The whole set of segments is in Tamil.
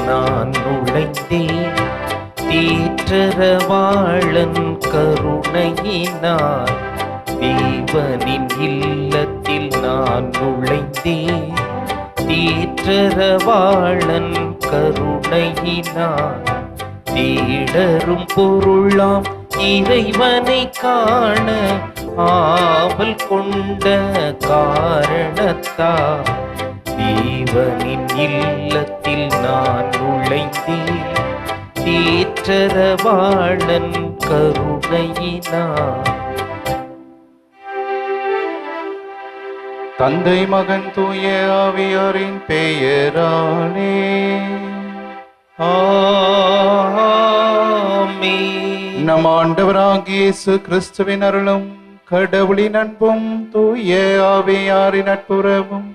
நான் நுழைந்தேன். தேற்றரவாளன் கருணையினால் தேவனின் இல்லத்தில் நான் நுழைந்தேன். தேற்றரவாளன் கருணையினால் தேடரும் பொருளாம் இறைவனை காண ஆவல் கொண்ட காரணத்தால் தேவனின் இல்லத்தில் நான் நுழைந்தேன். தேற்றரவாளன் கருணையினால். தந்தை மகன் தூய ஆவியாரின் பெயராலே ஆமென். நம் ஆண்டவராகிய இயேசு கிறிஸ்துவின் அருளும் கடவுளின் அன்பும் தூய ஆவியாரின் நட்புறவும்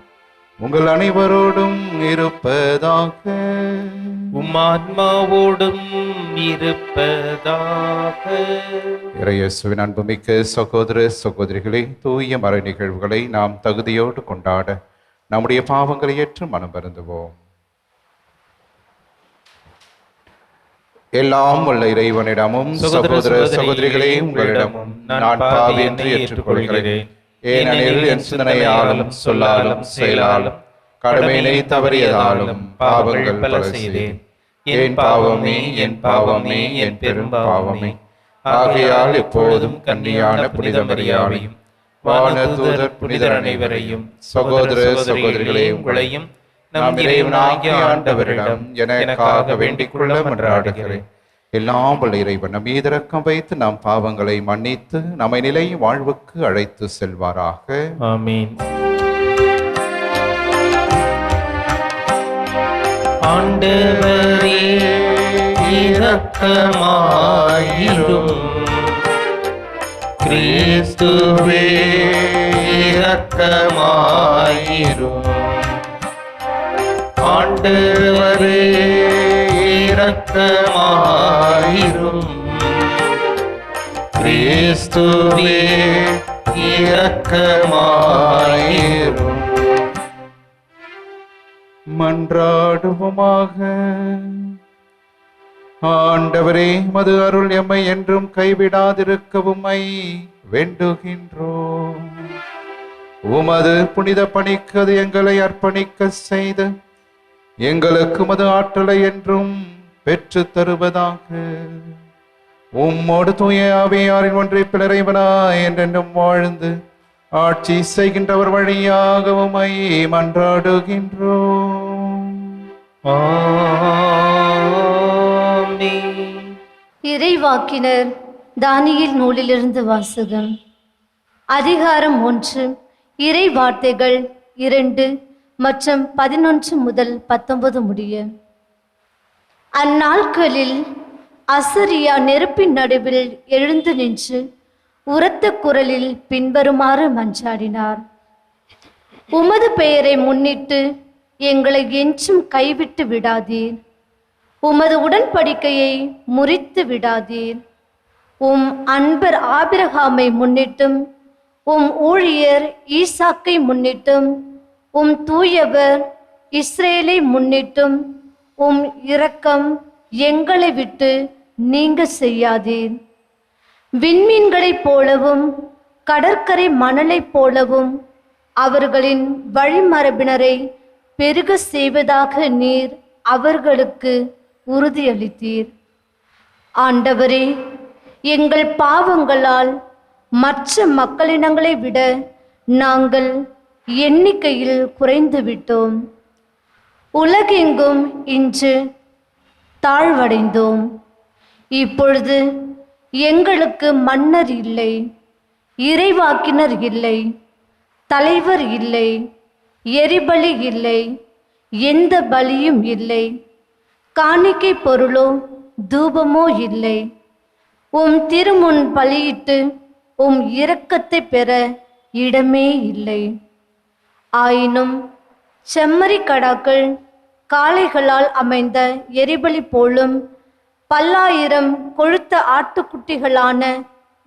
உங்கள் அனைவரோடும் இருப்பதாக. உம்மாத்மாவோடும் இருப்பதாக. இறையேசுவின் அன்புமிக்க சகோதர சகோதரிகளே, தூய மறை நிகழ்வுகளை நாம் தகுதியோடு கொண்டாட நம்முடைய பாவங்களை ஏற்று மனம் வருந்துவோம். எல்லாம் உள்ள இறைவனிடமும் சகோதர சகோதரிகளே உங்களிடமும் நான் பாவி என்று ஏற்றுக்கொள்கிறேன். ஏனெனில் என் சிந்தனையாலும் சொல்லாலும் செயலாலும் கடமையினை தவறியதாலும் பாவங்கள் பல செய்தேன். என் பாவமே என் பாவமே என் பெரும் பாவமே. ஆகையால் எப்போதும் கன்னியான புனித மரியாவையும் வானதூதர் புனிதர் அனைவரையும் சகோதர சகோதரிகளே உங்களையும் நம் இறைவனாகிய ஆண்டவரிடம் எனக்காக வேண்டிக் கொள்ள மன்றாடுகிறேன். எல்லாம் உள்ள இறைவன் நம் மீது இரக்கம் வைத்து நம் பாவங்களை மன்னித்து நம்மை நிலை வாழ்வுக்கு அழைத்து செல்வாராக. ஆமென். ஆண்டவரே இரக்கமாயிரும். கிறிஸ்துவே இரக்கமாயிரும். ஆண்டவரே இரக்கமாயிரும். கிறிஸ்துவே இரக்கமாயிரும். மன்றாடுவோமாக. ஆண்டவரே, மது அருள் எம்மை என்றும் கைவிடாதிருக்கவும்மை வேண்டுகின்றோம். உமது புனித பணிக்கு அது எங்களை அர்ப்பணிக்க செய்து எங்களுக்கு மது ஆற்றலை என்றும் பெற்று தருவதாக. உம்மோடு தூய ஆவியாரின் ஒன்றிப்பில் இறைவனாய் என்றென்றும் வாழ்ந்து ஆட்சி செய்கின்றவர் வழியாக உம்மை மன்றாடுகின்றோம். ஆமென். இறைவாக்கினர் தானியேல் நூலிலிருந்து வாசகம். அதிகாரம் 1. இறை வார்த்தைகள் 2 மற்றும் 11 முதல் 19 முடிய. அந்நாட்களில் அசரியா நெருப்பின் நடுவில் எழுந்து நின்று உரத்த குரலில் பின்வருமாறு மன்றாடினார். உமது பெயரை முன்னிட்டு எங்களை என்றும் கைவிட்டு விடாதீர். உமது உடன்படிக்கையை முறித்து விடாதீர். உம் அன்பர் ஆபிரகாமை முன்னிட்டும் உம் ஊழியர் ஈசாக்கை முன்னிட்டும் உம் தூயவர் இஸ்ரேலை முன்னிட்டும் உம் இரக்கம் எங்களை விட்டு நீங்க செய்யாதீர். விண்மீன்களைப் போலவும் கடற்கரை மணலைப் போலவும் அவர்களின் வழிமரபினரை பெருக செய்வதாக நீர் அவர்களுக்கு உறுதியளித்தீர். ஆண்டவரே, எங்கள் பாவங்களால் மற்ற மக்களினங்களை விட நாங்கள் எண்ணிக்கையில் குறைந்து விட்டோம். உலகெங்கும் இன்று தாழ்வடைந்தோம். இப்பொழுது எங்களுக்கு மன்னர் இல்லை, இறைவாக்கினர் இல்லை, தலைவர் இல்லை, எரிபலி இல்லை, எந்த பலியும் இல்லை, காணிக்கை பொருளோ தூபமோ இல்லை. உம் திருமுன் பலியிட்டு உம் இரக்கத்தை பெற இடமே இல்லை. ஆயினும் செம்மறி கடாக்கள் காளைகளால் அமைந்த எரிபலி போலும் பல்லாயிரம் கொழுத்த ஆட்டுக்குட்டிகளான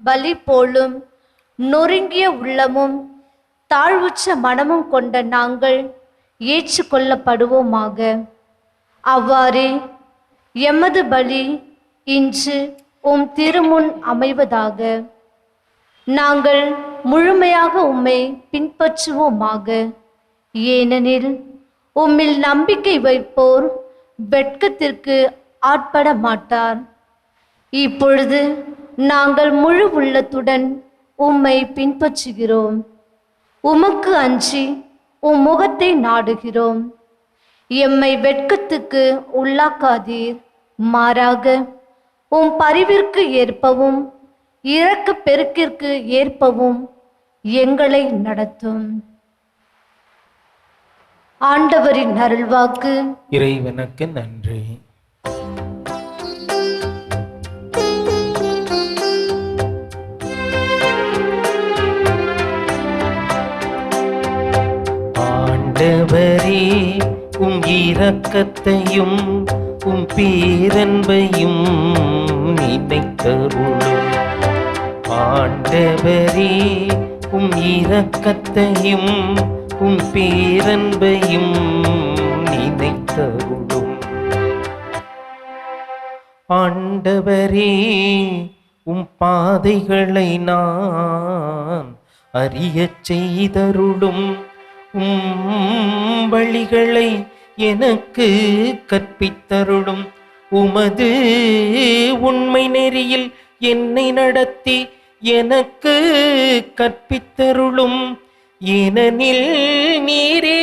பலி போலும் நொறுங்கிய உள்ளமும் தாழ்வுற்ற மனமும் கொண்ட நாங்கள் ஏற்றுக்கொள்ளப்படுவோமாக. அவ்வாறே எமது பலி இன்று உம் திருமுன் அமைவதாக. நாங்கள் முழுமையாக உம்மை பின்பற்றுவோமாக. ஏனெனில் உம்மில் நம்பிக்கை வைப்போர் வெட்கத்திற்கு ஆட்பட மாட்டார். இப்பொழுது நாங்கள் முழு உள்ளத்துடன் உம்மை பின்பற்றுகிறோம். உமக்கு அஞ்சி உம் முகத்தை நாடுகிறோம். எம்மை வெட்கத்துக்கு உள்ளாக்காதீர். மாறாக உம் பரிவிற்கு ஏற்பவும் இரக்க பெருக்கிற்கு ஏற்பவும் எங்களை நடத்தும். ஆண்டவரின் அருள்வாக்கு. இறைவனுக்கு நன்றி. ஆண்டவரே, உம் இரக்கத்தையும் உம் பேரன்பையும் நினைத்தருளும். ஆண்டவரே, உம் இரக்கத்தையும் உம் பேரன்பையும் நினைத்தருளும். ஆண்டவரே, உம் பாதைகளை நான் அறியச் செய்தருளும். உம் வழிகளை எனக்கு கற்பித்தருளும். உமது உண்மை நெறியில் என்னை நடத்தி எனக்கு கற்பித்தருளும். ஏனெனில் நீரே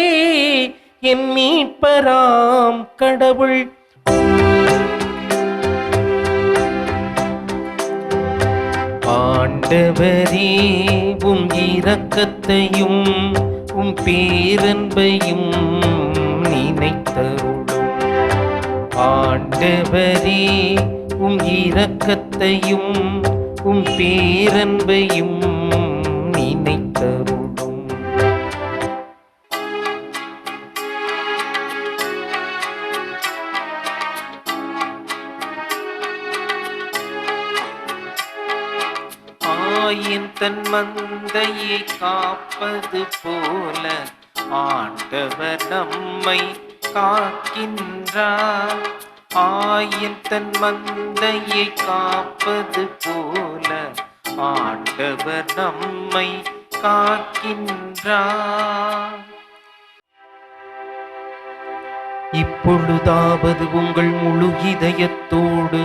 என் மீட்பராம் கடவுள். ஆண்டவரே, உம் இரக்கத்தையும் உம் பேரன்பையும் நினைத்தருளும். ஆண்டவரே, உம் இரக்கத்தையும் உம் பேரன்பையும் நினைத்தருளும். ஆயின் தன் மந்தையை காப்பது போல ஆண்டவர் நம்மை காக்கின்றார். ஆயின் தன் மந்தையை காப்பது போல ஆண்டவர் நம்மை காக்கின்றார். இப்பொழுதாவது உங்கள் முழு இதயத்தோடு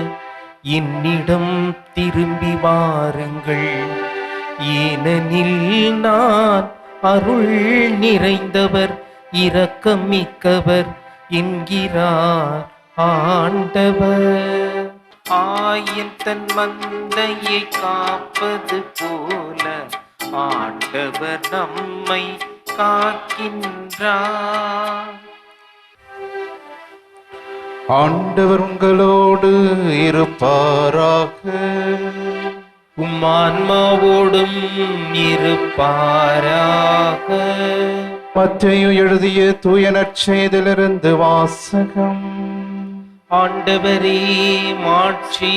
என்னிடம் திரும்பி வாருங்கள். ஏனெனில் நான் அருள் நிறைந்தவர் இரக்கமிக்கவர் என்கிறார் ஆண்டவர். ஆயின் தன் மந்தையை காப்பது போல ஆண்டவர் நம்மை காக்கின்றார். ஆண்டவர் உங்களோடு இருப்பாராக. உம் ஆன்மாவோடும் இருப்பாராக. மத்தேயு எழுதிய தூய நற்செய்தியிலிருந்து வாசகம். ஆண்டவரே, மாட்சி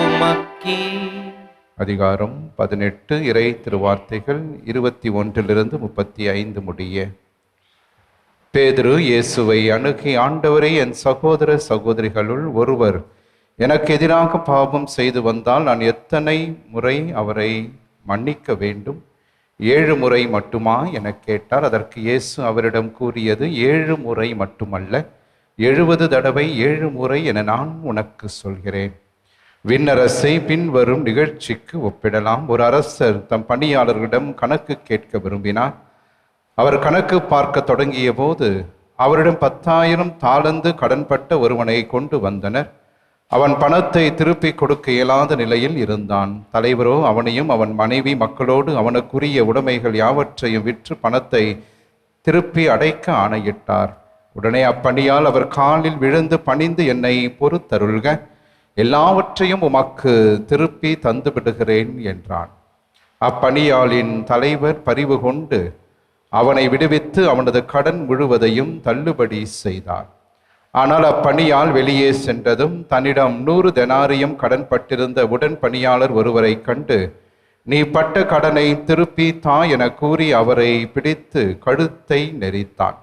உமக்கே. அதிகாரம் 18. இறை திருவார்த்தைகள் 21-35 முடிய. பேதுரு இயேசுவை அணுகி, ஆண்டவரே, என் சகோதர சகோதரிகளுள் ஒருவர் எனக்கு எதிராக பாவம் செய்து வந்தால் நான் எத்தனை முறை அவரை மன்னிக்க வேண்டும்? 7 முறை மட்டுமா எனக் கேட்டார். அதற்கு இயேசு அவரிடம் கூறியது, 7 முறை மட்டுமல்ல, 70 தடவை 7 முறை என நான் உனக்கு சொல்கிறேன். விண்ணரசை பின்வரும் நிகழ்ச்சிக்கு ஒப்பிடலாம். ஒரு அரசர் தம் பணியாளர்களிடம் கணக்கு கேட்க விரும்பினார். அவர் கணக்கு பார்க்க தொடங்கிய போது அவரிடம் 10,000 தாலந்து கடன்பட்ட ஒருவனை கொண்டு வந்தனர். அவன் பணத்தை திருப்பி கொடுக்க இயலாத நிலையில் இருந்தான். தலைவரோ அவனையும் அவன் மனைவி மக்களோடு அவனுக்குரிய உடைமைகள் யாவற்றையும் விற்று பணத்தை திருப்பி அடைக்க ஆணையிட்டார். உடனே அப்பணியால் அவர் காலில் விழுந்து பணிந்து, என்னை பொறுத்தருள்க, எல்லாவற்றையும் உமக்கு திருப்பி தந்து விடுகிறேன் என்றான். அப்பணியாளின் தலைவர் பரிவு கொண்டு அவனை விடுவித்து அவனது கடன் முழுவதையும் தள்ளுபடி செய்தார். ஆனால் அப்பணியால் வெளியே சென்றதும் தன்னிடம் 100 தெனாரியம் கடன் பட்டிருந்த உடன் பணியாளர் ஒருவரை கண்டு, நீ பட்ட கடனை திருப்பி தா என கூறி அவரை பிடித்து கழுத்தை நெரித்தான்.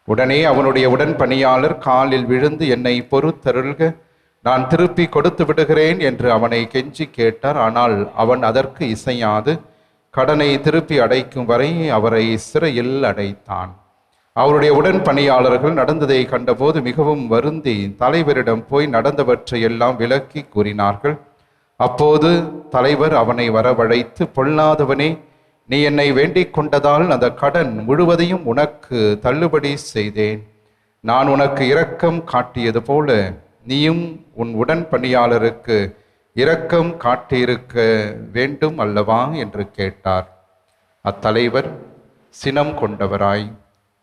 உடனே அவனுடைய உடன்பணியாளர் காலில் விழுந்து, என்னை பொறுத்தருள்க, நான் திருப்பி கொடுத்து விடுகிறேன் என்று அவனை கெஞ்சி கேட்டார். ஆனால் அவன் அதற்கு இசையாது கடனை திருப்பி அடைக்கும் வரை அவரை சிறையில் அடைத்தான். அவருடைய உடன்பணியாளர்கள் நடந்ததை கண்டபோது மிகவும் வருந்தி தலைவரிடம் போய் நடந்தவற்றை எல்லாம் விளக்கி கூறினார்கள். அப்போது தலைவர் அவனை வரவழைத்து, பொல்லாதவனே, நீ என்னை வேண்டிக் கொண்டதால் அந்த கடன் முழுவதையும் உனக்கு தள்ளுபடி செய்தேன். நான் உனக்கு இரக்கம் காட்டியது போல நீயும் உன் உடன்பணியாளருக்கு இரக்கம் காட்டியிருக்க வேண்டும் அல்லவா என்று கேட்டார். அத்தலைவர் சினம் கொண்டவராய்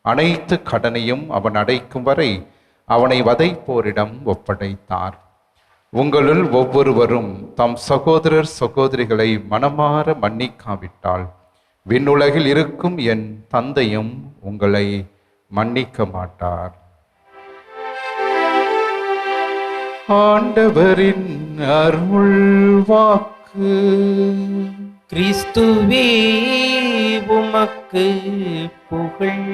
அனைத்து கடனையும் அவன் அடைக்கும் வரை அவனை வதைப்போரிடம் ஒப்படைத்தார். உங்களுள் ஒவ்வொருவரும் தம் சகோதரர் சகோதரிகளை மனமாற மன்னிக்காவிட்டால் விண்ணுலகில் இருக்கும் என் தந்தையும் உங்களை மன்னிக்க மாட்டார். ஆண்டவரின் அருள் வாக்கு. கிறிஸ்துவே உமக்கு புகழ்.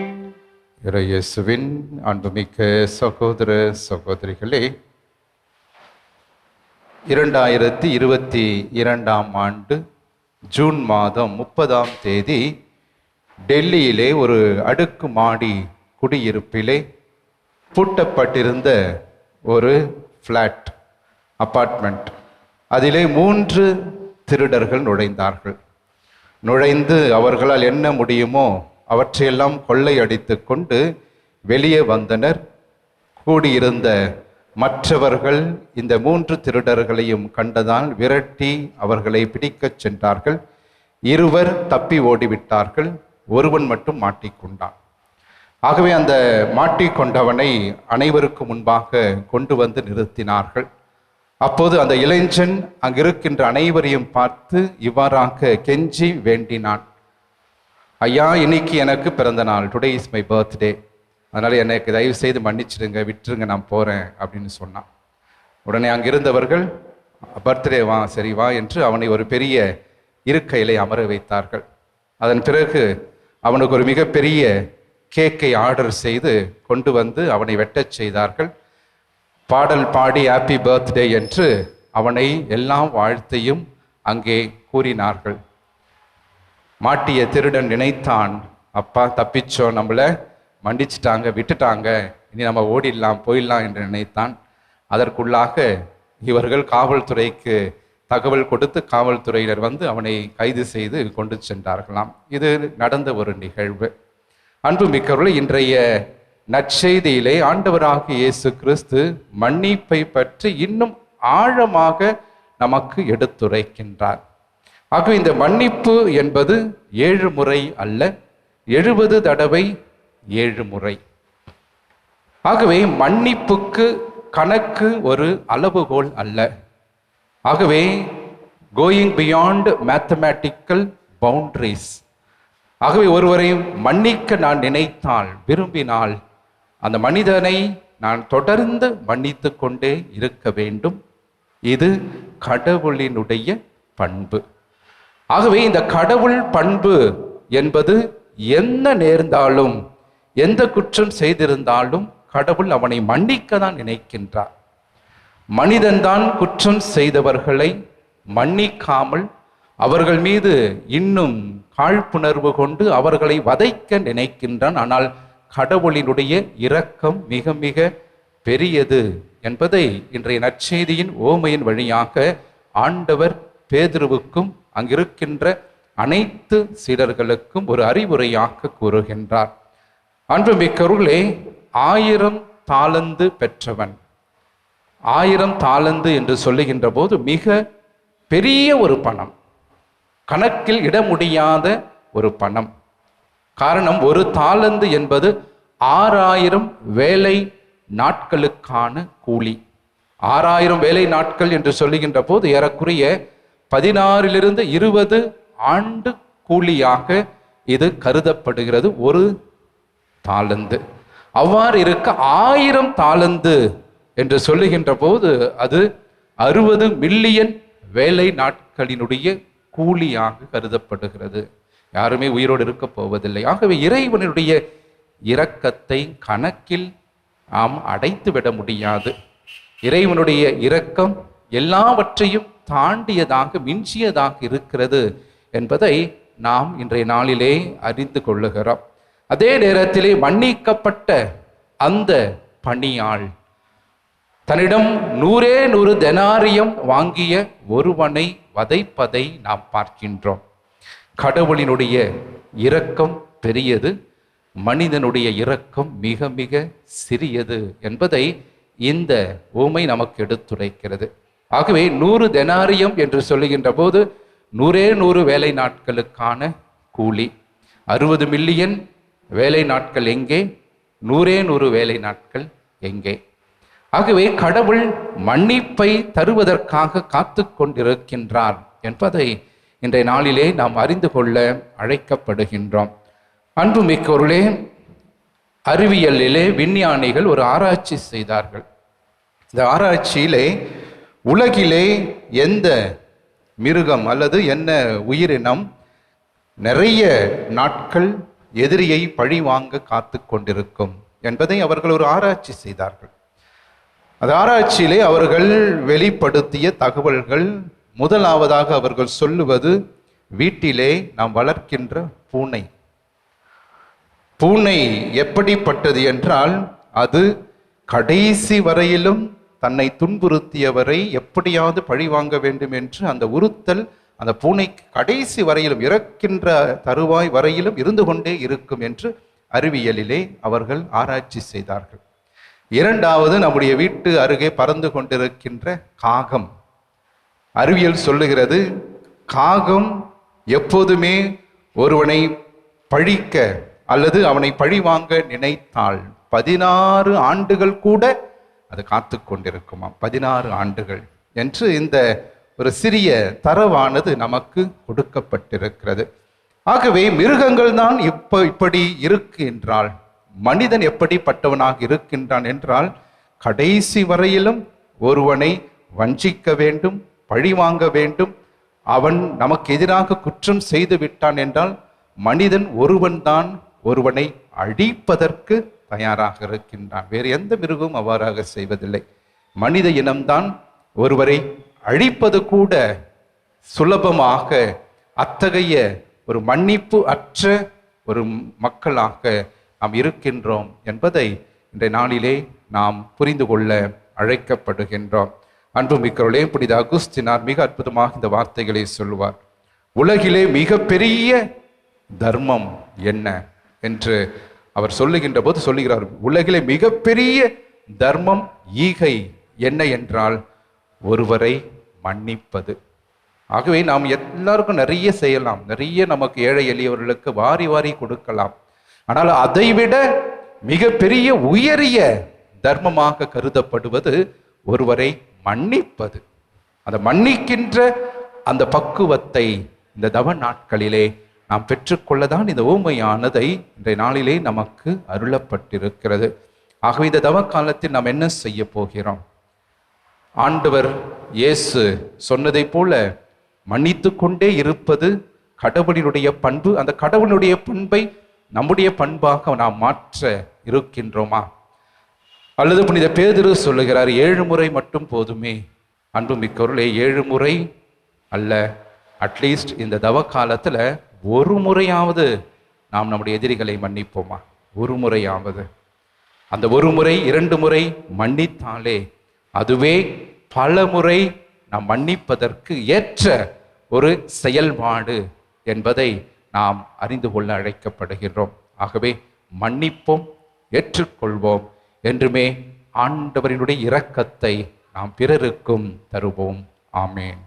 இயேசுவின் அன்புமிக்க சகோதர சகோதரிகளே, 2022 ஆண்டு ஜூன் மாதம் 30ஆம் தேதி டெல்லியிலே ஒரு அடுக்குமாடி குடியிருப்பிலே பூட்டப்பட்டிருந்த ஒரு ஃப்ளாட் அப்பார்ட்மெண்ட், அதிலே 3 திருடர்கள் நுழைந்தார்கள். நுழைந்து அவர்களால் என்ன முடியுமோ அவற்றையெல்லாம் கொள்ளையடித்து கொண்டு வெளியே வந்தனர். கூடியிருந்த மற்றவர்கள் இந்த 3 திருடர்களையும் கண்டதால் விரட்டி அவர்களை பிடிக்கச் சென்றார்கள். 2 தப்பி ஓடிவிட்டார்கள், ஒருவன் மட்டும் மாட்டிக்கொண்டான். ஆகவே அந்த மாட்டிக்கொண்டவனை அனைவருக்கு முன்பாக கொண்டு வந்து நிறுத்தினார்கள். அப்போது அந்த இளைஞன் அங்கிருக்கின்ற அனைவரையும் பார்த்து இவ்வாறாக கெஞ்சி வேண்டினான். ஐயா, இன்னைக்கு எனக்கு பிறந்த நாள், டுடே இஸ் மை பர்த்டே, அதனால் எனக்கு தயவு செய்து மன்னிச்சிடுங்க, விட்டுருங்க, நான் போகிறேன் அப்படின்னு சொன்னான். உடனே அங்கிருந்தவர்கள், பர்த்டே வா, சரி வா என்று அவனை ஒரு பெரிய இருக்கையிலே அமர வைத்தார்கள். அதன் பிறகு அவனுக்கு ஒரு மிகப்பெரிய கேக்கை ஆர்டர் செய்து கொண்டு வந்து அவனை வெட்டச் செய்தார்கள். பாடல் பாடி ஹாப்பி பர்த்டே என்று அவனை எல்லாம் வாழ்த்தையும் அங்கே கூறினார்கள். மாட்டிய திருடன் நினைத்தான், அப்பா தப்பிச்சோம், நம்மளை மன்னிச்சிட்டாங்க, விட்டுட்டாங்க, இனி நம்ம ஓடிடலாம் போயிடலாம் என்று நினைத்தான். அதற்குள்ளாக இவர்கள் காவல்துறைக்கு தகவல் கொடுத்து காவல்துறையினர் வந்து அவனை கைது செய்து கொண்டு சென்றார்களாம். இது நடந்த ஒரு நிகழ்வு. அன்புமிக்கவர்களே, இன்றைய நற்செய்தியிலே ஆண்டவராகிய இயேசு கிறிஸ்து மன்னிப்பை பற்றி இன்னும் ஆழமாக நமக்கு எடுத்துரைக்கின்றார். ஆகவே இந்த மன்னிப்பு என்பது 7 முறை அல்ல, 70 தடவை 7 முறை. ஆகவே மன்னிப்புக்கு கணக்கு ஒரு அளவுகோல் அல்ல. ஆகவே கோயிங் பியாண்ட் மேத்தமேட்டிக்கல் பவுண்டரிஸ். ஆகவே ஒருவரை மன்னிக்க நான் நினைத்தால், விரும்பினால், அந்த மனிதனை நான் தொடர்ந்து மன்னித்து கொண்டே இருக்க வேண்டும். இது கடவுளினுடைய பண்பு. ஆகவே இந்த கடவுள் பண்பு என்பது என்ன நேர்ந்தாலும், எந்த குற்றம் செய்திருந்தாலும் கடவுள் அவனை மன்னிக்க தான் நினைக்கின்றார். மனிதன்தான் குற்றம் செய்தவர்களை மன்னிக்காமல் அவர்கள் மீது இன்னும் காழ்ப்புணர்வு கொண்டு அவர்களை வதைக்க நினைக்கின்றான். ஆனால் கடவுளினுடைய இரக்கம் மிக மிக பெரியது என்பதை இன்றைய நற்செய்தியின் ஓமையின் வழியாக ஆண்டவர் பேதுருவுக்கும் அங்கிருக்கின்ற அனைத்து சீடர்களுக்கும் ஒரு அறிவுரையாக கூறுகின்றார். அன்புமிக்கவர்களே, 1000 தாலந்து பெற்றவன், 1000 தாலந்து என்று சொல்லுகின்ற போது மிக பெரிய ஒரு பணம், கணக்கில் இட முடியாத ஒரு பணம். காரணம், ஒரு தாலந்து என்பது 6000 வேலை நாட்களுக்கான கூலி. 6000 வேலை நாட்கள் என்று சொல்லுகின்ற போது ஏறக்குறைய 16 to 20 ஆண்டு கூலியாக இது கருதப்படுகிறது ஒரு தாலந்து. அவ்வாறு இருக்க 1000 தாலந்து என்று சொல்லுகின்ற போது அது 60 மில்லியன் வேலை நாட்களினுடைய கூலியாக கருதப்படுகிறது. யாருமே உயிரோடு இருக்க போவதில்லை. ஆகவே இறைவனுடைய இரக்கத்தை கணக்கில் நாம் அடைத்து விட முடியாது. இறைவனுடைய இரக்கம் எல்லாவற்றையும் தாண்டியதாக மிஞ்சியதாக இருக்கிறது என்பதை நாம் இன்றைய நாளிலே அறிந்து கொள்ளுகிறோம். அதே நேரத்திலே மன்னிக்கப்பட்ட அந்த பணியாள் தன்னிடம் 100 தெனாரியம் வாங்கிய ஒருவனை வதைப்பதை நாம் பார்க்கின்றோம். கடவுளினுடைய இரக்கம் பெரியது, மனிதனுடைய இரக்கம் மிக மிக சிறியது என்பதை இந்த உவமை நமக்கு எடுத்துரைக்கிறது. ஆகவே 100 தெனாரியம் என்று சொல்லுகின்ற போது 100 வேலை நாட்களுக்கான கூலி. 60 மில்லியன் வேலை நாட்கள் எங்கே? 100 வேலை நாட்கள் எங்கே? ஆகவே கடவுள் மன்னிப்பை தருவதற்காக காத்து கொண்டிருக்கின்றார் என்பதை இன்றைய நாளிலே நாம் அறிந்து கொள்ள அழைக்கப்படுகின்றோம். அன்புமிக்கவர்களே, அறிவியலிலே விஞ்ஞானிகள் ஒரு ஆராய்ச்சி செய்தார்கள். இந்த ஆராய்ச்சியிலே உலகிலே எந்த மிருகம் அல்லது என்ன உயிரினம் நிறைய நாட்கள் எதிரியை பழி வாங்க காத்து கொண்டிருக்கும் என்பதை அவர்கள் ஒரு ஆராய்ச்சி செய்தார்கள். அந்த ஆராய்ச்சியிலே அவர்கள் வெளிப்படுத்திய தகவல்கள், முதலாவதாக அவர்கள் சொல்லுவது, வீட்டிலே நாம் வளர்க்கின்ற பூனை. பூனை எப்படிப்பட்டது என்றால், அது கடைசி வரையிலும் தன்னை துன்புறுத்தியவரை எப்படியாவது பழிவாங்க வேண்டும் என்று அந்த உறுத்தல் அந்த பூனைக்கு கடைசி வரையிலும், இறக்கின்ற தருவாய் வரையிலும் இருந்து கொண்டே இருக்கும் என்று அறிவியலிலே அவர்கள் ஆராய்ச்சி செய்தார்கள். இரண்டாவது, நம்முடைய வீட்டு அருகே பறந்து கொண்டிருக்கின்ற காகம். அறிவியல் சொல்லுகிறது, காகம் எப்போதுமே ஒருவனை பழிக்க அல்லது அவனை பழிவாங்க நினைத்தால் 16 ஆண்டுகள் கூட அது காத்து கொண்டிருக்குமா. 16 ஆண்டுகள் என்று இந்த ஒரு சிறிய தரவானது நமக்கு கொடுக்கப்பட்டிருக்கிறது. ஆகவே மிருகங்கள் தான் இப்படி இருக்கு என்றால், மனிதன் எப்படிப்பட்டவனாக இருக்கின்றான் என்றால், கடைசி வரையிலும் ஒருவனை வஞ்சிக்க வேண்டும், பழிவாங்க வேண்டும். அவன் நமக்கு எதிராக குற்றம் செய்து விட்டான் என்றால், மனிதன் ஒருவன் தான் ஒருவனை அழிப்பதற்கு தயாராக இருக்கின்றான். வேறு எந்த மிருகமும் அவ்வாறாக செய்வதில்லை. மனித இனம்தான் ஒருவரை அழிப்பது கூட சுலபமாக, அத்தகைய ஒரு மன்னிப்பு அற்ற ஒரு மக்களாக நாம் இருக்கின்றோம் என்பதை இன்றைய நாளிலே நாம் புரிந்து கொள்ள அழைக்கப்படுகின்றோம். அன்புமிக்கவர்களே, புனித அகுஸ்தினார் மிக அற்புதமாக இந்த வார்த்தைகளை சொல்லுவார். உலகிலே மிகப்பெரிய தர்மம் என்ன என்று அவர் சொல்லுகின்ற போது சொல்லுகிறார், உலகிலே மிகப்பெரிய தர்மம் ஈகை என்ன என்றால் ஒருவரை மன்னிப்பது. ஆகவே நாம் எல்லாருக்கும் நிறைய செய்யலாம், நிறைய நமக்கு ஏழை எளியவர்களுக்கு வாரி வாரி கொடுக்கலாம். ஆனால் அதைவிட மிகப்பெரிய உயரிய தர்மமாக கருதப்படுவது ஒருவரை மன்னிப்பது. அந்த மன்னிக்கின்ற அந்த பக்குவத்தை இந்த தவ நாட்களிலே நாம் பெற்றுக்கொள்ளதான் இந்த ஊமையானதை இன்றைய நாளிலே நமக்கு அருளப்பட்டிருக்கிறது. ஆகவே இந்த தவ காலத்தில் நாம் என்ன செய்ய போகிறோம்? ஆண்டவர் இயேசு சொன்னதை போல மன்னித்து கொண்டே இருப்பது கடவுளினுடைய பண்பு. அந்த கடவுளுடைய பண்பை நம்முடைய பண்பாக நாம் மாற்ற இருக்கின்றோமா? அல்லது புனித பேதுரு சொல்லுகிறார், 7 முறை மட்டும் போதுமே. அன்புமிக்கவர்களே, 7 முறை அல்ல, அட்லீஸ்ட் இந்த தவ காலத்துல 1 முறையாவது நாம் நம்முடைய எதிரிகளை மன்னிப்போமா? 1 முறையாவது. அந்த 1 முறை 2 முறை மன்னித்தாலே அதுவே பல முறை நாம் மன்னிப்பதற்கு ஏற்ற ஒரு செயல்பாடு என்பதை நாம் அறிந்து கொள்ள அழைக்கப்படுகின்றோம். ஆகவே மன்னிப்போம், ஏற்றுக்கொள்வோம், என்றுமே ஆண்டவரினுடைய இரக்கத்தை நாம் பிறருக்கும் தருவோம். ஆமேன்.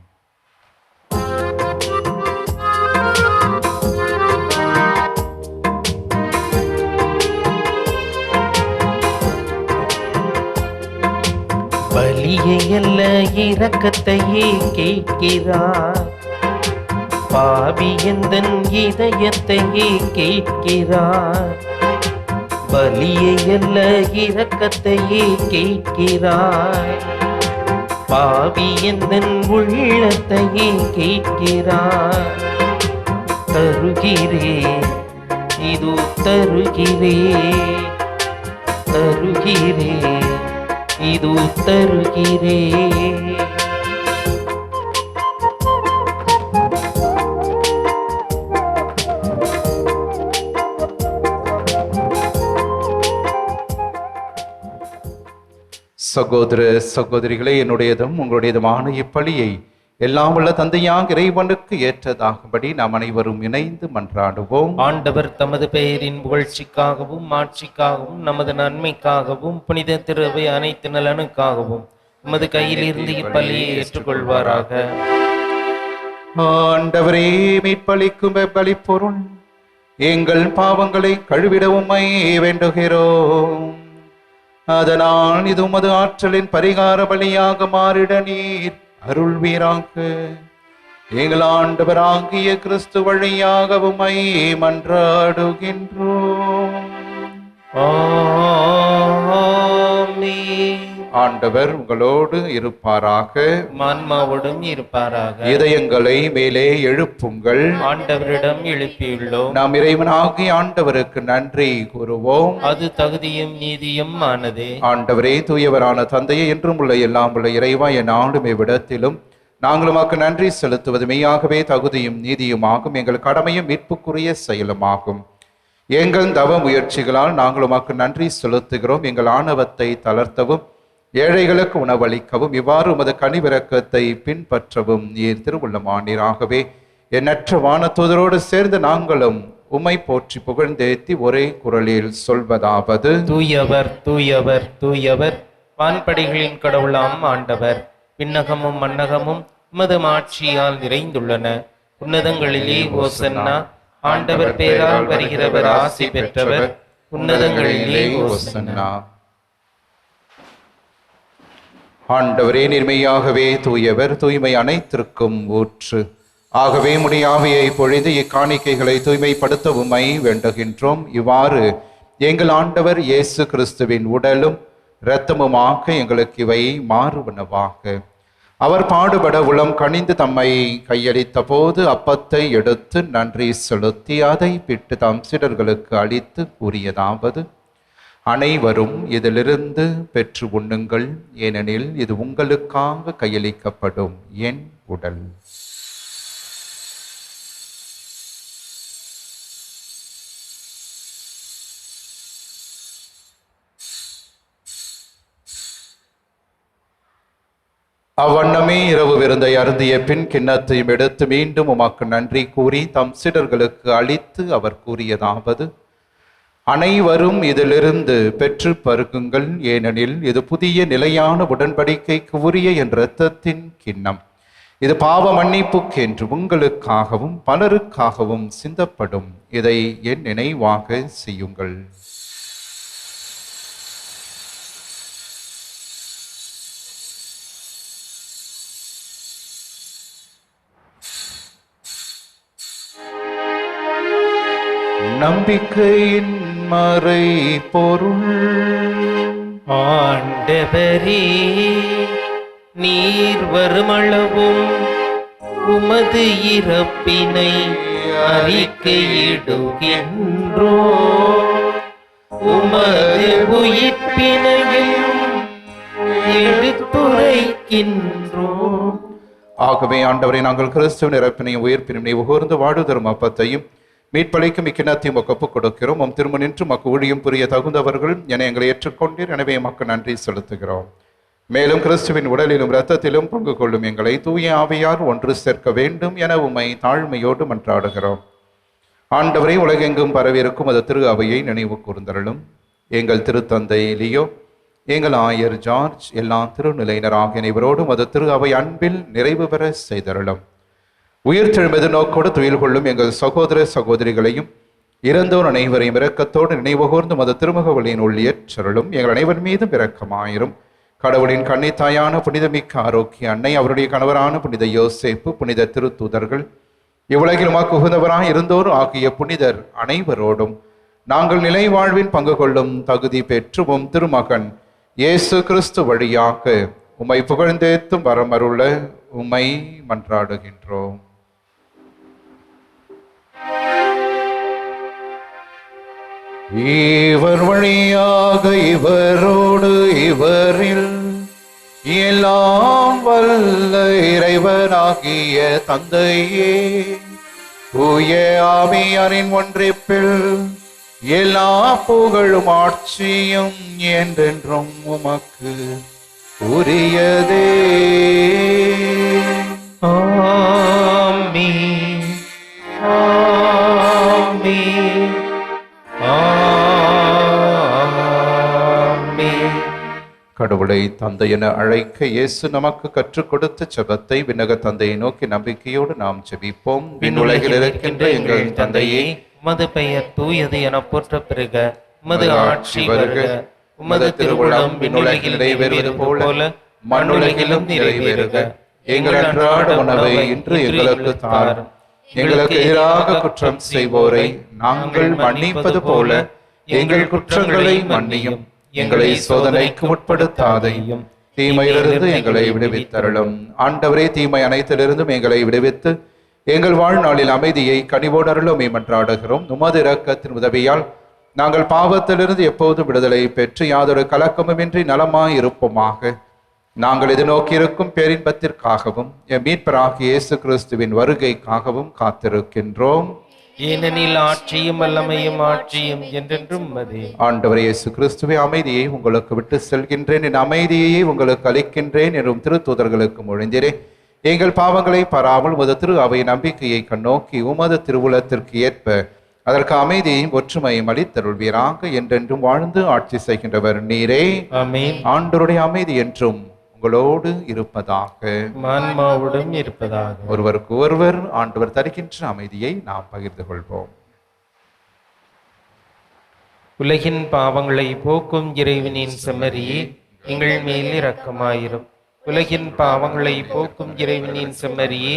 பலியை அல்ல இரக்கத்தையே கேட்கிறார், பாவி எந்தன் இதயத்தையே கேட்கிறார். பலியை அல்ல இரக்கத்தையே கேட்கிறார், பாவி எந்தன் உள்ளத்தையே கேட்கிறார். தருகிறேன் இது தருகிறே தருகிறே இது தருகிறே. சகோதர சகோதரிகளே, என்னுடையதும் உங்களுடையதுமான இப்பலியை எல்லாம் உள்ள தந்தையாக இறைவனுக்கு ஏற்றதாகும்படி நாம் அனைவரும் இணைந்து மன்றாடுவோம். ஆண்டவர் தமது பெயரின் புகழ்ச்சிக்காகவும் மாட்சிக்காகவும் நமது நன்மைக்காகவும் புனித திருவை அனைத்து நலனுக்காகவும் உமது கையில் இருந்து இப்பலியை ஏற்றுக்கொள்வாராக. ஆண்டவரே, மீட்பளிக்கும் பலி பொருள் எங்கள் பாவங்களை கழுவிடவுமை வேண்டுகிறோம். அதனால் இது உமது ஆற்றலின் பரிகார பலியாக மாறிட நீர் அருள்வீராக. எங்கள் ஆண்டவராகிய கிறிஸ்து வழியாக உம்மை மன்றாடுகின்றோம். ஆமென். ஆண்டவர் உங்களோடு இருப்பாராக. ஆன்மாவோடும் இருப்பாராக. இதயங்களை மேலே எழுப்புங்கள். ஆண்டவரிடம் எழுப்பியுள்ளோம். நாம் இறைவனாகிய ஆண்டவருக்கு நன்றி கூறுவோம். அது தகுதியும் நீதியும் ஆனதே. ஆண்டவரே, தூயவரான தந்தையே, என்றும் உள்ள எல்லாம் உள்ள இறைவா, என் ஆளுமை விடத்திலும் நாங்கள் உமக்கு நன்றி செலுத்துவது மெய்யாகவே தகுதியும் நீதியுமாகும். எங்கள் கடமையும் மீட்புக்குரிய செயலுமாகும். எங்கள் தவ முயற்சிகளால் நாங்கள் உமக்கு நன்றி செலுத்துகிறோம். எங்கள் ஆணவத்தை தளர்த்தவும் ஏழைகளுக்கு உணவளிக்கவும் இவ்வாறு உமது கனிவிரக்கத்தை பின்பற்றவும் நீர் திருவுள்ளமானீராகவே எண்ணற்ற வானதூதரோடு சேர்ந்து நாங்களும் உம்மை போற்றி புகழ்ந்தேத்தி ஒரே குரலில் சொல்வதாவது: தூயவர் தூயவர் தூயவர், வான்படைகளின் கடவுளாம் ஆண்டவர். விண்ணகமும் மன்னகமும் உமது மாட்சியால் நிறைந்துள்ளன. உன்னதங்களிலே ஓசன்னா. ஆண்டவர் பேரால் வருகிறவர் ஆசி பெற்றவர். உன்னதங்களிலே ஓசன்னா. ஆண்டவரே, நிர்மையாகவே தூயவர், தூய்மை அனைத்திற்கும் ஊற்று. ஆகவே முடியாவையை பொழிந்து இக்காணிக்கைகளை தூய்மைப்படுத்த உம்மை வேண்டுகின்றோம். இவ்வாறு எங்கள் ஆண்டவர் இயேசு கிறிஸ்துவின் உடலும் இரத்தமுமாக எங்களுக்கு இவை மாறுவனவாக. அவர் பாடுபட உளம் கனிந்து தம்மை கையளித்த போது அப்பத்தை எடுத்து நன்றி செலுத்தி அதை பிட்டு தம் சீடர்களுக்கு அளித்து கூறியதாவது: அனைவரும் இதிலிருந்து பெற்று உண்ணுங்கள், ஏனெனில் இது உங்களுக்காக கையளிக்கப்படும் என் உடல். அவ்வண்ணமே இரவு விருந்தை அருந்திய பின் கிண்ணத்தையும் எடுத்து மீண்டும் உமக்கு நன்றி கூறி தம் சீடர்களுக்கு அளித்து அவர் கூறியதாவது: அனைவரும் இதிலிருந்து பெற்று பருகுங்கள், ஏனெனில் இது புதிய நிலையான உடன்படிக்கைக்கு உரிய என் இரத்தத்தின் கிண்ணம். இது பாவ மன்னிப்புக்கென்று உங்களுக்காகவும் பலருக்காகவும் சிந்தப்படும். இதை என் நினைவாக செய்யுங்கள். நம்பிக்கையின் மறை பொருள். ஆண்டவரே, நீர் வருமளவும் உமது இறப்பினை அறிக்கையிடுகின்றோ, உமது உயிர்ப்பினையும் எடுத்துரைக்கின்றோ. ஆகவே ஆண்டவரை, நாங்கள் கிறிஸ்துவின் இறப்பினையும் உயிர்ப்பினையும் நினைவு கூர்ந்து வாழுதரும் அப்பத்தையும் மீட்பளிக்கும் இக்கிண்ணத்தையும் ஒப்புக் கொடுக்கிறோம். உம் திரும்ப நின்று மக்கு ஊழியம் புரிய தகுந்தவர்கள் என எங்களை ஏற்றுக்கொண்டீர். எனவே மக்கு நன்றி செலுத்துகிறோம். மேலும் கிறிஸ்துவின் உடலிலும் இரத்தத்திலும் பங்கு கொள்ளும் எங்களை தூய ஆவியார் ஒன்று சேர்க்க வேண்டும் என உம்மை தாழ்மையோடு மன்றாடுகிறோம். ஆண்டவரை, உலகெங்கும் பரவியிருக்கும் அது திரு அவையை நினைவு கூர்ந்தருளும். எங்கள் திருத்தந்தை லியோ, எங்கள் ஆயர் ஜார்ஜ், எல்லா திருநிலையினர் ஆகிய அனைவரோடும் அது திரு அவை அன்பில் நிறைவு பெற செய்தருளும். உயிர்த்தெழும் நோக்கோடு துயில் கொள்ளும் எங்கள் சகோதர சகோதரிகளையும் இறந்தோர் அனைவரையும் இரக்கத்தோடு நினைவுகூர்ந்து மத திருமுக வழியின் ஒளியேற்றருளும். எங்கள் அனைவர் மீதும் இரக்கமாயிரும். கடவுளின் கன்னித்தாயான புனிதமிக்க ஆரோக்கிய அன்னை, அவருடைய கணவரான புனித யோசேப்பு, புனித திருத்தூதர்கள், இவ்வுலகில் உமக்கு உகந்தவராய் இருந்தோர் ஆகிய புனிதர் அனைவரோடும் நாங்கள் நிலை வாழ்வின் பங்கு கொள்ளும் தகுதி பெற்றுவோம் திருமகன் இயேசு கிறிஸ்து வழியாக உம்மை புகழ்ந்தேத்தும் வரமருள உம்மை மன்றாடுகின்றோம். இவர் வழியாக இவரோடு இவரில் எல்லாம் வல்ல இறைவனாகிய தந்தையே, தூய ஆவியாரின் ஒன்றிப்பில் எல்லா புகழும் ஆட்சியும் என்றென்றும் உமக்கு உரியதே. ஆமென். ஆமென். ஆமென். கடவுளை தந்தை என அழைக்க இயேசு நமக்கு கற்றுக் கொடுத்த ஜெபத்தை விண்ணக தந்தையை நோக்கி நம்பிக்கையோடு நாம் ஜெபிப்போம். விண்ணுலகில் இருக்கின்ற எங்கள் தந்தையே, உமது பெயர் தூயது என போற்ற பெறுக. உமது ஆட்சி வருக. உமது திருவுளம் விண்ணுலகில் நிறைவேறுவது போல மண்ணுலகிலும் நிறைவேறுக. எங்கள் அன்றாட உணவை இன்று எங்களுக்கு தாரும். எங்களுக்கு எதிராக குற்றம் செய்வோரை நாங்கள் மன்னிப்பது போல எங்கள் குற்றங்களை மன்னியும். எங்களை சோதனைக்கு உட்படுத்தாதையும் தீமையிலிருந்து எங்களை விடுவித்தருளும். ஆண்டவரே, தீமை அனைத்திலிருந்தும் எங்களை விடுவித்து எங்கள் வாழ்நாளில் அமைதியை கனிவோடு அருளும் மன்றாடுகிறோம். உமது இரக்கத்தின் உதவியால் நாங்கள் பாவத்திலிருந்து எப்போதும் விடுதலை பெற்று யாதொரு கலக்கமுமின்றி நலமாய் இருப்போமாக. நாங்கள் எதிர்நோக்கியிருக்கும் பேரின்பத்திற்காகவும் எம் மீட்பராகிய இயேசு கிறிஸ்துவின் வருகைக்காகவும் காத்திருக்கின்றோம். ஏனெனில் ஆட்சியும் வல்லமையும் ஆட்சியும் என்றென்றும் உமதே. ஆண்டவர் இயேசு கிறிஸ்துவே, அமைதியை உங்களுக்கு விட்டு செல்கின்றேன், என் அமைதியை உங்களுக்கு அளிக்கின்றேன் என்றும் திருத்தூதர்களுக்கு மொழிந்தீரே. எங்கள் பாவங்களை பாராமல் உமது திரு அவை நம்பிக்கையை கண்ணோக்கி உமது திருவுலத்திற்கு ஏற்ப அதற்கு அமைதியையும் ஒற்றுமையும் அளித்தருள்வீராக. என்றென்றும் வாழ்ந்து ஆட்சி செய்கின்றவர் நீரே. ஆமென். ஆண்டவருடைய அமைதி என்றும் உங்களோடு இருப்பதாக, ஆன்மாவுடன் இருப்பதாக. ஒருவருக்கு ஒருவர் ஆண்டவர் தருகின்ற அமைதியை நாம் பகிர்ந்து கொள்வோம். உலகின் பாவங்களை போக்கும் இறைவனின் செம்மறியே, எங்கள் மேல் இரக்கமாயிரும். உலகின் பாவங்களை போக்கும் இறைவனின் செம்மறியே,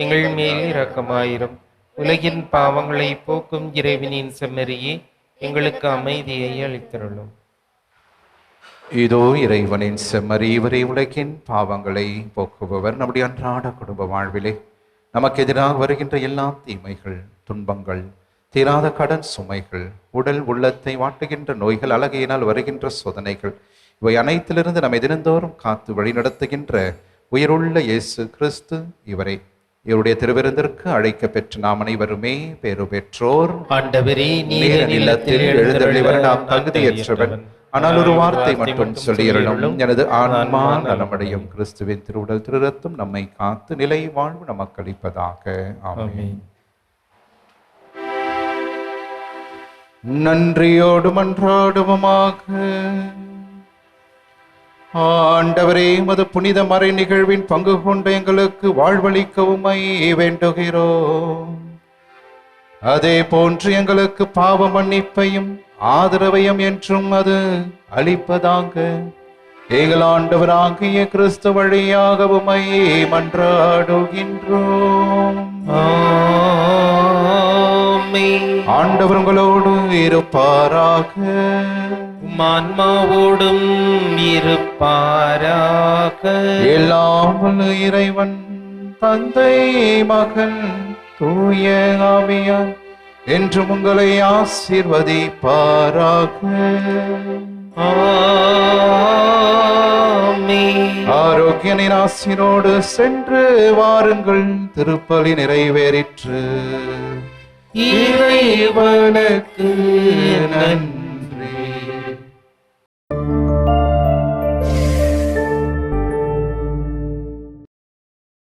எங்கள் மேல் இரக்கமாயிரும். உலகின் பாவங்களை போக்கும் இறைவனின் செம்மறியே, எங்களுக்கு அமைதியை அளித்தருளும். இதோ இறைவனின் செம்மறி, இவரே உலகின் பாவங்களை போக்குபவர். நம்முடைய அன்றாட குடும்ப வாழ்விலே நமக்கு எதிராக வருகின்ற எல்லா தீமைகள், துன்பங்கள், தீராத கடன் சுமைகள், உடல் உள்ளத்தை வாட்டுகின்ற நோய்கள், அழகையினால் வருகின்ற சோதனைகள், இவை அனைத்திலிருந்து நம்மை தினந்தோறும் காத்து வழிநடத்துகின்ற உயிருள்ள இயேசு கிறிஸ்து இவரை, இவருடைய திருவிருந்திற்கு அழைக்க பெற்ற நாம் அனைவருமே பேறு பெற்றோர். ஆண்டவரே, நீர் இல்லத்தில் எழுந்தருளிவர் நாம் தகுதியற்றவன். ஆனால் ஒரு வார்த்தை மட்டும் சொல்லியறலும் எனது ஆன்மா நலமடையும். கிறிஸ்துவின் திருவுடல் திருரத்தம் நம்மை காத்து நிலை வாழ்வு நமக்கு அளிப்பதாக. ஆமென். நன்றியோடு மன்றாடுவோமாக. ஆண்டவரே, மது புனித மறை நிகழ்வின் பங்கு கொண்ட எங்களுக்கு வாழ்வளிக்கவுமை வேண்டுகிறோம். அதே போன்று எங்களுக்கு பாவ மன்னிப்பையும் ஆதரவையும் என்றும் அது அளிப்பதாக. எங்கள் ஆண்டவராகிய கிறிஸ்து வழியாக உம்மை மன்றாடுகின்றோம். ஆமென். ஆண்டவர் உங்களோடு இருப்பாராக. ஆன்மாவோடும் இருப்பாராக. எல்லாம் வல்ல இறைவன் தந்தை, மகன், தூய ஆவியார் என்றும் உங்களை ஆசீர்வதிப்பாராக. ஆமென். ஆரோக்கியனின் ஆசிரோடு சென்று வாருங்கள். திருப்பலி நிறைவேறிற்று. இறைவனுக்கு நன்றி.